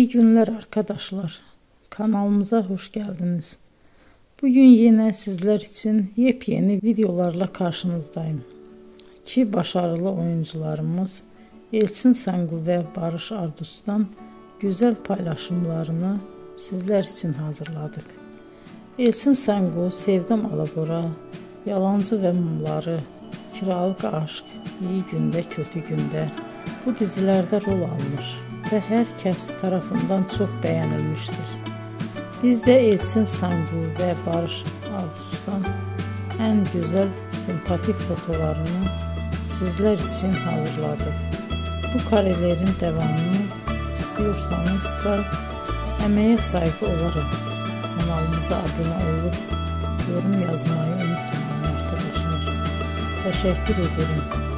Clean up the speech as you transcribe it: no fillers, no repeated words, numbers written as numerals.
İyi günler arkadaşlar. Kanalımıza hoş geldiniz. Bugün yine sizler için yepyeni videolarla karşınızdayım. İki başarılı oyuncularımız Elçin Sangu ve Barış Ardus'tan güzel paylaşımlarını sizler için hazırladık. Elçin Sangu, Sevdim Alabora, Yalancı ve Mumları, Kiralık Aşk, İyi Günde Kötü Günde bu dizilerde rol almış ve herkes tarafından çok beğenilmiştir. Biz de Elçin Sangu ve Barış Ardus'tan en güzel sempatik fotolarını sizler için hazırladık. Bu karelerin devamını istiyorsanızsa emeğe saygı olarak kanalımıza abone olup yorum yazmayı unutmayın arkadaşlar. Teşekkür ederim.